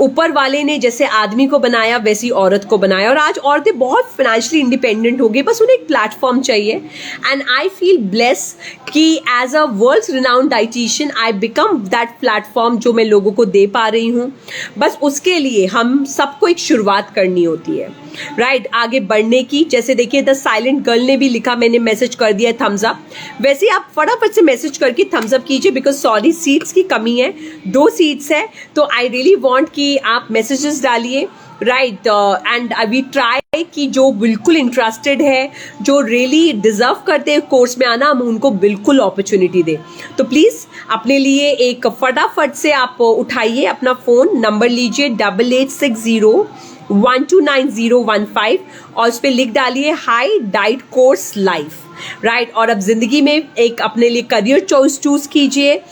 ऊपर वाले ने जैसे आदमी को बनाया वैसी औरत को बनाया, और आज औरतें बहुत फाइनेंशियली इंडिपेंडेंट हो गई, बस उन्हें एक प्लेटफॉर्म चाहिए। एंड आई फील ब्लेस कि as a world renowned dietitian I become that platform जो मैं लोगों को दे पा रही हूँ। बस उसके लिए हम सबको एक शुरुआत करनी होती है, राइट, आगे बढ़ने की। जैसे देखिए, द साइलेंट गर्ल ने भी लिखा, मैंने मैसेज कर दिया थम्स अप। वैसे आप फटाफट से मैसेज करके थम्स अप कीजिए, बिकॉज सॉरी सीट्स की कमी है, 2 सीट्स है। तो आई रियली वांट कि आप मैसेजेस डालिए, राइट, एंड वी ट्राई कि जो बिल्कुल इंटरेस्टेड है, जो रियली डिजर्व करते हैं कोर्स में आना, हम उनको बिल्कुल अपॉर्चुनिटी दें। तो प्लीज अपने लिए एक फटाफट से आप उठाइए अपना फोन, नंबर लीजिए 8860129015 और उस पर लिख डालिए high diet course life, right. और अब जिंदगी में एक अपने लिए करियर चूज कीजिए,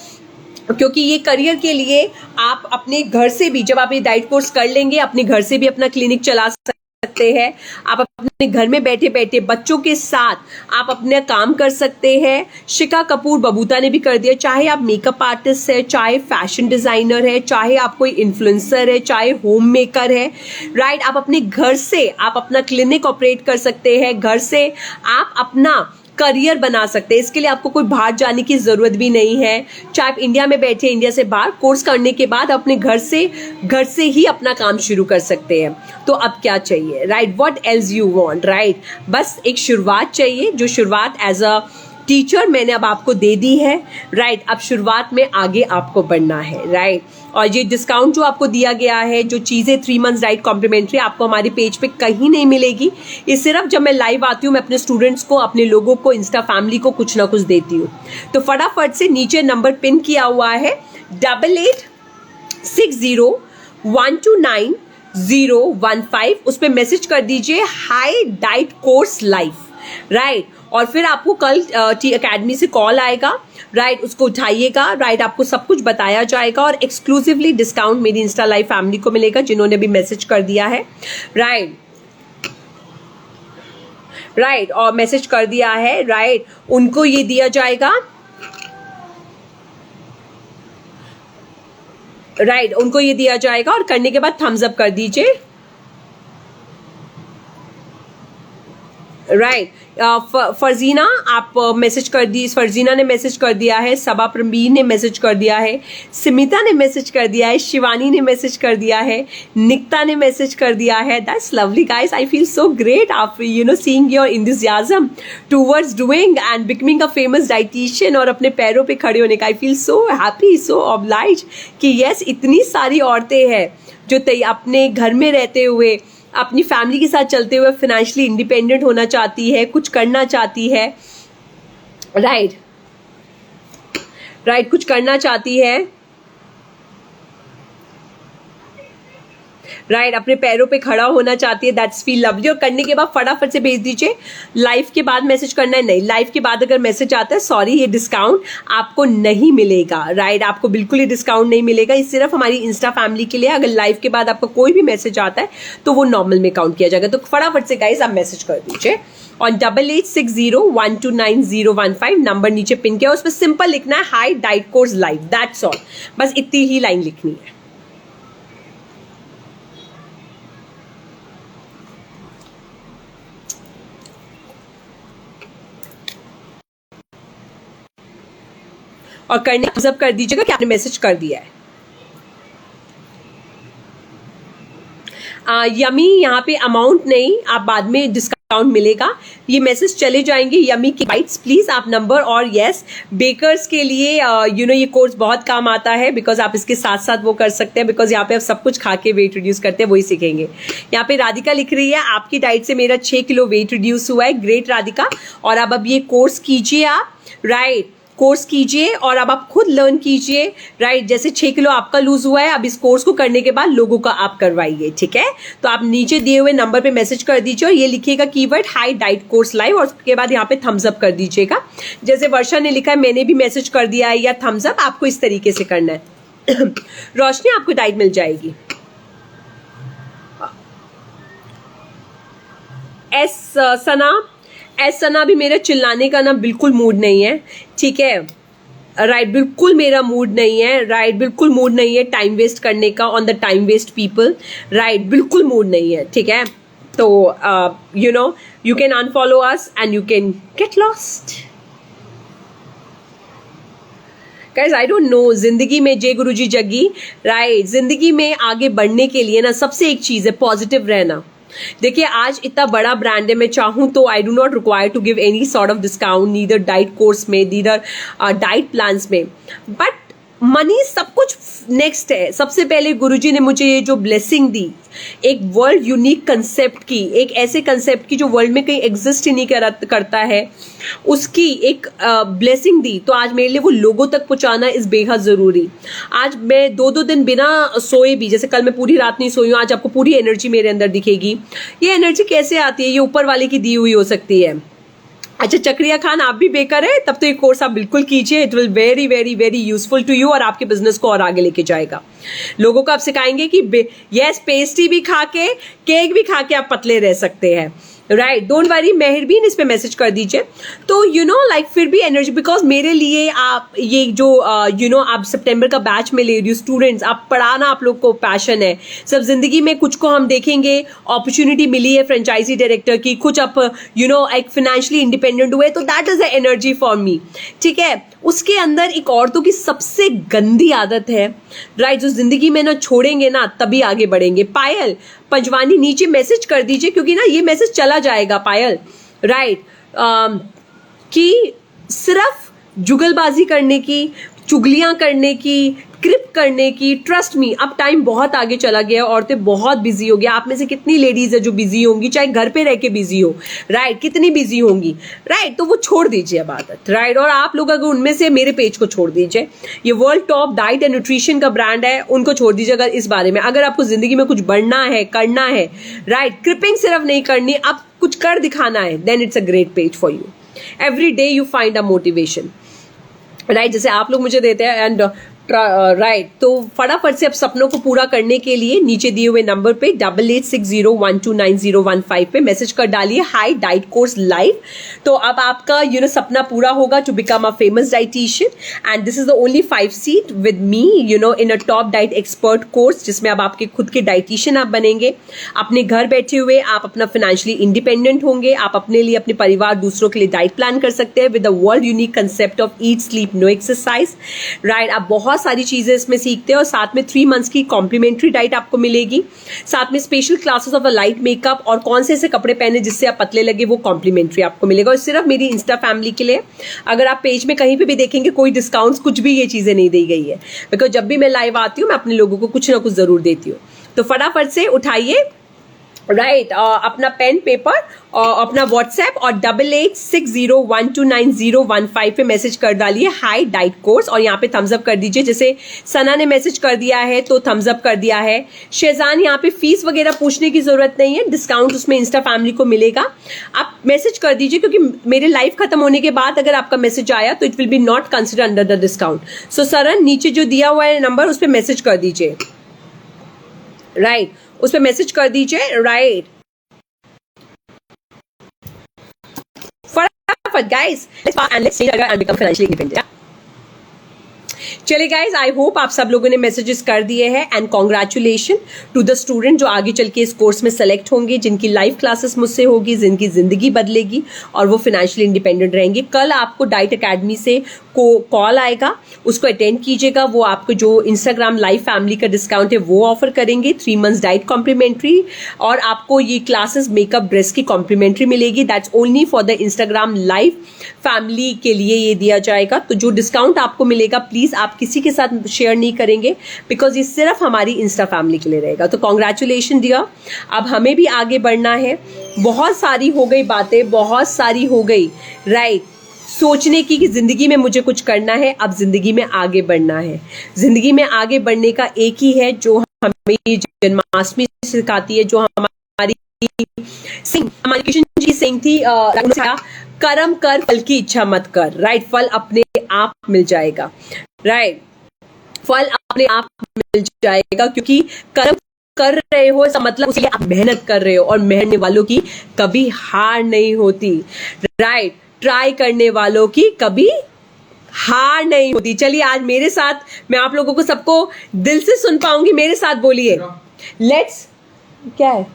क्योंकि ये करियर के लिए आप अपने घर से भी, जब आप ये डाइट कोर्स कर लेंगे, अपने घर से भी अपना क्लिनिक चला सकते हैं। आप अपने घर में बैठे बैठे बच्चों के साथ आप अपना काम कर सकते हैं। शिखा कपूर बबूता ने भी कर दिया। चाहे आप मेकअप आर्टिस्ट है, चाहे फैशन डिजाइनर है, चाहे आप कोई इन्फ्लुएंसर है, चाहे होम मेकर है, राइट, आप अपने घर से आप अपना क्लिनिक ऑपरेट कर सकते हैं। घर से आप अपना करियर बना सकते हैं। इसके लिए आपको कोई बाहर जाने की जरूरत भी नहीं है। चाहे आप इंडिया में बैठे, इंडिया से बाहर, कोर्स करने के बाद अपने घर से ही अपना काम शुरू कर सकते हैं। तो अब क्या चाहिए, right, what else you want, right. बस एक शुरुआत चाहिए, जो शुरुआत एज अ टीचर मैंने अब आपको दे दी है, राइट। अब शुरुआत में आगे आपको बढ़ना है, राइट। और ये डिस्काउंट जो आपको दिया गया है, जो चीजें 3 मंथ्स डाइट कॉम्प्लीमेंट्री आपको हमारे पेज पे कहीं नहीं मिलेगी। ये सिर्फ जब मैं लाइव आती हूँ, मैं अपने स्टूडेंट्स को, अपने लोगों को, इंस्टा फैमिली को कुछ ना कुछ देती हूँ। तो फटाफट से नीचे नंबर पिन किया हुआ है 8860129015, उस पर मैसेज कर दीजिए high diet course life, right. और फिर आपको कल टी अकेडमी से कॉल आएगा, राइट, उसको उठाइएगा, राइट, आपको सब कुछ बताया जाएगा और एक्सक्लूसिवली डिस्काउंट मेरी इंस्टा लाइव फैमिली को मिलेगा, जिन्होंने भी मैसेज कर दिया है, राइट। राइट, और मैसेज कर दिया है, राइट, उनको ये दिया जाएगा, राइट, उनको ये दिया जाएगा और करने के बाद थम्स अप कर दीजिए। राइट, फरजीना आप मैसेज कर दी, फरजीना ने मैसेज कर दिया है, सबा प्रवीण ने मैसेज कर दिया है, सिमिता ने मैसेज कर दिया है, शिवानी ने मैसेज कर दिया है, निकिता ने मैसेज कर दिया है। That's lovely guys, I feel so great आप seeing your enthusiasm towards doing and becoming a famous dietician और अपने पैरों पे खड़े होने का। I feel so happy, so obliged कि यस, इतनी सारी औरतें हैं जो अपने घर में रहते हुए अपनी फैमिली के साथ चलते हुए फाइनेंशियली इंडिपेंडेंट होना चाहती है, कुछ करना चाहती है, राइट, कुछ करना चाहती है, राइट, अपने पैरों पे खड़ा होना चाहती है। That's feel lovely. और करने के बाद फटाफट से भेज दीजिए। लाइव के बाद मैसेज करना है नहीं, लाइव के बाद अगर मैसेज आता है सॉरी ये डिस्काउंट आपको नहीं मिलेगा, राइट, आपको बिल्कुल ही डिस्काउंट नहीं मिलेगा। ये सिर्फ हमारी इंस्टा फैमिली के लिए। अगर लाइव के बाद आपका कोई भी मैसेज आता है तो वो नॉर्मल में काउंट किया जाएगा। तो फटाफट से गाइस आप मैसेज कर दीजिए ऑन 8860129015 नंबर नीचे पिन किया, उस पर सिंपल लिखना है high diet course live, that's all, बस इतनी ही लाइन लिखनी है। और करने ऑब्जर्व कर दीजिएगा कि आपने मैसेज कर दिया है। यमी यहाँ पे अमाउंट नहीं, आप बाद में डिस्काउंट मिलेगा, ये मैसेज चले जाएंगे। यमी की बाइट्स प्लीज आप नंबर, और यस बेकर्स के लिए ये कोर्स बहुत काम आता है बिकॉज आप इसके साथ साथ वो कर सकते हैं, बिकॉज यहाँ पे आप सब कुछ खा के वेट रिड्यूस करते हैं, वही सीखेंगे। यहाँ पे राधिका लिख रही है आपकी डाइट से मेरा 6 किलो वेट रिड्यूस हुआ है। ग्रेट राधिका, और अब ये कोर्स कीजिए आप, राइट, कोर्स कीजिए और अब आप खुद लर्न कीजिए, राइट। जैसे 6 किलो आपका लूज हुआ है, अब इस कोर्स को करने के बाद लोगों का आप करवाइए, ठीक है। तो आप नीचे दिए हुए नंबर पे मैसेज कर दीजिए और ये लिखिएगा keyword high diet course live, और उसके बाद यहाँ पे थम्स अप कर दीजिएगा। जैसे वर्षा ने लिखा है मैंने भी मैसेज कर दिया है, या थम्स अप, आपको इस तरीके से करना है। रोशनी आपको डाइट मिल जाएगी। सना भी मेरा चिल्लाने का ना बिल्कुल मूड नहीं है, ठीक है, राइट, बिल्कुल मेरा मूड नहीं है, राइट, बिल्कुल मूड नहीं है टाइम वेस्ट करने का on the time waste people, right, बिल्कुल मूड नहीं है, ठीक है। तो you can unfollow us and you can get lost. Guys I don't know, जिंदगी में जय गुरुजी जगी, राइट, जिंदगी में आगे बढ़ने के लिए ना सबसे एक चीज है पॉजिटिव रहना। देखिए आज इतना बड़ा ब्रांड है, मैं चाहूं तो I do not require to give any sort of discount, neither diet course में, नीदर डाइट प्लान्स में, बट मनी सब कुछ नेक्स्ट है। सबसे पहले गुरुजी ने मुझे ये जो ब्लेसिंग दी, एक वर्ल्ड यूनिक कंसेप्ट की, एक ऐसे कंसेप्ट की जो वर्ल्ड में कहीं एग्जिस्ट ही नहीं करता है, उसकी एक ब्लेसिंग दी। तो आज मेरे लिए वो लोगों तक पहुंचाना इस बेहद जरूरी। आज मैं 2-2 दिन बिना सोए भी, जैसे कल मैं पूरी रात नहीं सोई हूँ, आज आपको पूरी एनर्जी मेरे अंदर दिखेगी। ये एनर्जी कैसे आती है? ये ऊपर वाले की दी हुई हो सकती है। अच्छा चक्रिया खान, आप भी बेकर है, तब तो ये कोर्स आप बिल्कुल कीजिए, it will very very very useful to you, और आपके बिजनेस को और आगे लेके जाएगा। लोगों को आप सिखाएंगे कि यस पेस्ट्री भी खा के, केक भी खा के आप पतले रह सकते हैं, राइट, डोंट वरी। मेहरबीन इस पे मैसेज कर दीजिए। तो लाइक फिर भी एनर्जी, बिकॉज मेरे लिए आप ये जो आप सितंबर का बैच में ले रही हो स्टूडेंट्स, आप पढ़ाना आप लोग को पैशन है। सब जिंदगी में कुछ को हम देखेंगे, अपॉर्चुनिटी मिली है फ्रेंचाइजी डायरेक्टर की, कुछ आप एक फाइनेंशियली इंडिपेंडेंट हुए, तो that is the energy for me, ठीक है। उसके अंदर एक औरतों की सबसे गंदी आदत है, राइट, जो जिंदगी में ना छोड़ेंगे ना तभी आगे बढ़ेंगे। पायल पंजवानी नीचे मैसेज कर दीजिए, क्योंकि ना ये मैसेज चला जाएगा पायल, राइट, कि सिर्फ जुगलबाजी करने की, चुगलियां करने की, क्रिप करने की, ट्रस्ट मी अब टाइम बहुत आगे चला गया, औरतें बहुत बिजी हो गया। आप में से कितनी लेडीज है जो बिजी होंगी, चाहे घर पे रह के बिजी हो, राइट, कितनी बिजी होंगी, राइट, तो वो छोड़ दीजिए अब आदत, राइट। और आप लोग अगर उनमें से मेरे पेज को छोड़ दीजिए, ये world top diet and nutrition का ब्रांड है, उनको छोड़ दीजिए। अगर इस बारे में, अगर आपको जिंदगी में कुछ बढ़ना है, करना है, राइट, क्रिपिंग सिर्फ नहीं करनी, अब कुछ कर दिखाना है, then it's a great page for you. Every day you find a motivation, right, जैसे आप लोग मुझे देते हैं, एंड राइट तो फटाफट से अब सपनों को पूरा करने के लिए नीचे दिए हुए नंबर पे 8860129015 पे मैसेज कर डालिए हाई डाइट कोर्स लाइव। तो अब आपका सपना पूरा होगा to become a famous dietitian and this is the only 5 seat with me in a top diet expert course, जिसमें अब आपके खुद के डाइटिशियन आप बनेंगे। अपने घर बैठे हुए आप अपना फाइनेंशियली इंडिपेंडेंट होंगे। आप अपने लिए, अपने परिवार, दूसरों के लिए डाइट प्लान कर सकते हैं with the world unique concept of eat sleep no exercise. Right, आप बहुत सारी चीजें इसमें सीखते हैं और साथ में 3 मंथ्स की कॉम्प्लीमेंट्री डाइट आपको मिलेगी। साथ में special classes of a light makeup और कौन से ऐसे कपड़े पहने जिससे आप पतले लगे, वो कॉम्प्लीमेंट्री आपको मिलेगा और सिर्फ मेरी इंस्टा फैमिली के लिए। अगर आप पेज में कहीं पे भी देखेंगे कोई डिस्काउंट्स कुछ भी ये चीजें नहीं दी गई है, बिकॉज जब भी मैं लाइव आती हूँ मैं अपने लोगों को कुछ ना कुछ जरूर देती हूँ। तो फटाफट से उठाइए राइट अपना पेन पेपर और अपना व्हाट्सएप और 8860129015 पे मैसेज कर डालिए हाई डाइट कोर्स और यहाँ पे थम्स अप कर दीजिए। जैसे सना ने मैसेज कर दिया है तो थम्स अप कर दिया है। शेजान, यहाँ पे फीस वगैरह पूछने की जरूरत नहीं है, डिस्काउंट उसमें इंस्टा फैमिली को मिलेगा। आप मैसेज कर दीजिए क्योंकि मेरे लाइव खत्म होने के बाद अगर आपका मैसेज आया तो it will be not consider under the discount. So Saran, नीचे जो दिया हुआ है नंबर उस पर मैसेज कर दीजिए। राइट, उस पर मैसेज कर दीजिए। राइट, फटाफट guys, let's become financially independent. चलिए गाइज, आई होप आप सब लोगों ने मैसेजेस कर दिए हैं and congratulation to the student जो आगे चल के इस कोर्स में सेलेक्ट होंगे, जिनकी लाइव क्लासेस मुझसे होगी, जिनकी जिंदगी बदलेगी और वो फाइनेंशियली इंडिपेंडेंट रहेंगे। कल आपको डाइट अकेडमी से कॉल आएगा, उसको अटेंड कीजिएगा। वो आपको जो इंस्टाग्राम लाइव फैमिली का डिस्काउंट है वो ऑफर करेंगे, 3 मंथ्स डाइट कॉम्प्लीमेंट्री और आपको ये क्लासेस मेकअप ड्रेस की कॉम्प्लीमेंट्री मिलेगी। That's only for the Instagram live family के लिए ये दिया जाएगा। तो जो डिस्काउंट आपको मिलेगा प्लीज आप किसी के साथ शेयर नहीं करेंगे बिकॉज ये सिर्फ हमारी इंस्टा फैमिली के लिए रहेगा। तो कॉन्ग्रेचुलेशन डियर, अब हमें भी आगे बढ़ना है। बहुत सारी हो गई बातें, बहुत सारी हो गई राइट सोचने की कि जिंदगी में मुझे कुछ करना है। अब जिंदगी में आगे बढ़ना है। जिंदगी में आगे बढ़ने का एक ही है जो हमें जन्माष्टमी सिखाती है, जो हमारी कृष्ण जी सिंह थी, कर्म कर फल की इच्छा मत कर। राइट, फल अपने आप मिल जाएगा। राइट, फल अपने आप मिल जाएगा क्योंकि कर्म कर रहे हो इसका मतलब उसके लिए आप मेहनत कर रहे हो और मेहनत वालों की कभी हार नहीं होती। राइट, ट्राई करने वालों की कभी हार नहीं होती। चलिए आज मेरे साथ, मैं आप लोगों को सबको दिल से सुन पाऊंगी, मेरे साथ बोलिए। लेट्स, क्या है,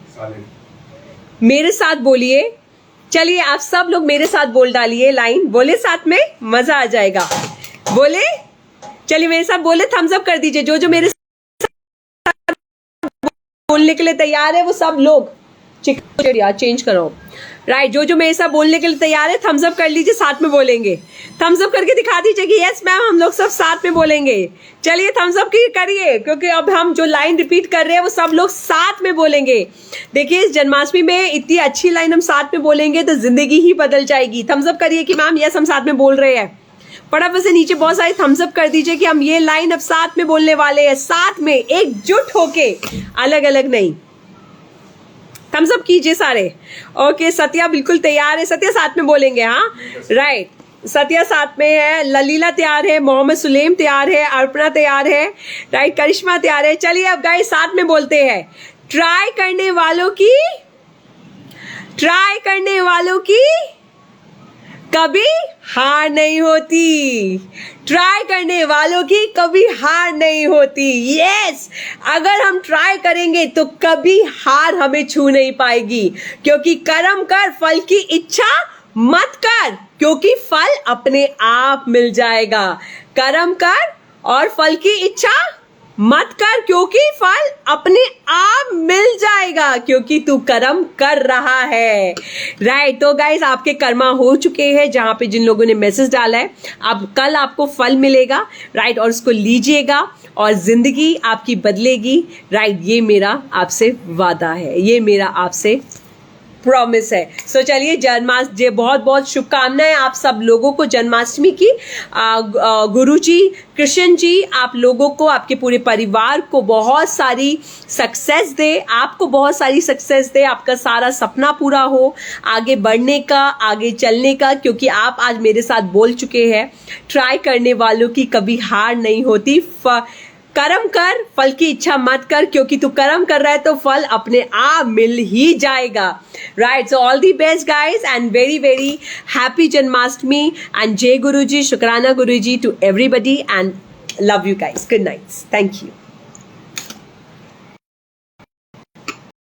मेरे साथ बोलिए। चलिए आप सब लोग मेरे साथ बोल डालिए, लाइन बोले साथ में, मजा आ जाएगा। बोले, चलिए मेरे साथ बोले, थम्स अप कर दीजिए। जो जो मेरे साथ बोलने के लिए तैयार है वो सब लोग, चेंज करो। राइट, जो मेरे साथ बोलने के लिए तैयार है थम्स अप कर लीजिए, साथ में बोलेंगे। थम्स अप करके दिखा दीजिए कि यस मैम हम लोग सब साथ में बोलेंगे। चलिए थम्स अप करिए क्योंकि अब हम जो लाइन रिपीट कर रहे हैं वो सब लोग साथ में बोलेंगे। देखिए इस जन्माष्टमी में इतनी अच्छी लाइन हम साथ में बोलेंगे तो जिंदगी ही बदल जाएगी। थम्स अप करिए कि मैम यस हम साथ में बोल रहे हैं। फटाफट से नीचे बहुत सारे थम्स अप कर दीजिए कि हम ये लाइन अब साथ में बोलने वाले हैं, साथ में एकजुट होके, अलग अलग नहीं। थम्स अप कीजिए सारे। ओके, सत्या बिल्कुल तैयार है, सत्या साथ में बोलेंगे। हाँ राइट, सत्या साथ में है, ललीला तैयार है, मोहम्मद सुलेम तैयार है, अर्पणा तैयार है, राइट, करिश्मा तैयार है। चलिए अब गाइस साथ में बोलते हैं। ट्राई करने वालों की कभी हार नहीं होती। ट्राई करने वालों की कभी हार नहीं होती। यस, अगर हम ट्राई करेंगे तो कभी हार हमें छू नहीं पाएगी क्योंकि कर्म कर फल की इच्छा मत कर क्योंकि फल अपने आप मिल जाएगा। कर्म कर और फल की इच्छा मत कर क्योंकि फल अपने आप मिल जाएगा क्योंकि तू कर्म कर रहा है। राइट, तो गाइस आपके कर्मा हो चुके हैं जहां पे जिन लोगों ने मैसेज डाला है। अब कल आपको फल मिलेगा, राइट, और उसको लीजिएगा और जिंदगी आपकी बदलेगी। राइट, ये मेरा आपसे वादा है, ये मेरा आपसे प्रॉमिस है। सो चलिए, जन्माष्टमी, बहुत बहुत शुभकामनाएं आप सब लोगों को जन्माष्टमी की। गुरु जी, कृष्ण जी आप लोगों को, आपके पूरे परिवार को बहुत सारी सक्सेस दे, आपको बहुत सारी सक्सेस दे, आपका सारा सपना पूरा हो, आगे बढ़ने का, आगे चलने का, क्योंकि आप आज मेरे साथ बोल चुके हैं, ट्राई करने वालों की कभी हार नहीं होती। कर्म कर, फल की इच्छा मत कर, क्योंकि तू कर्म कर रहा है तो फल अपने आप मिल ही जाएगा। Right, so all the best guys and very very happy Janmashtami and जय गुरु जी, शुक्राना Guru ji to everybody and love you guys. Good night, thank you.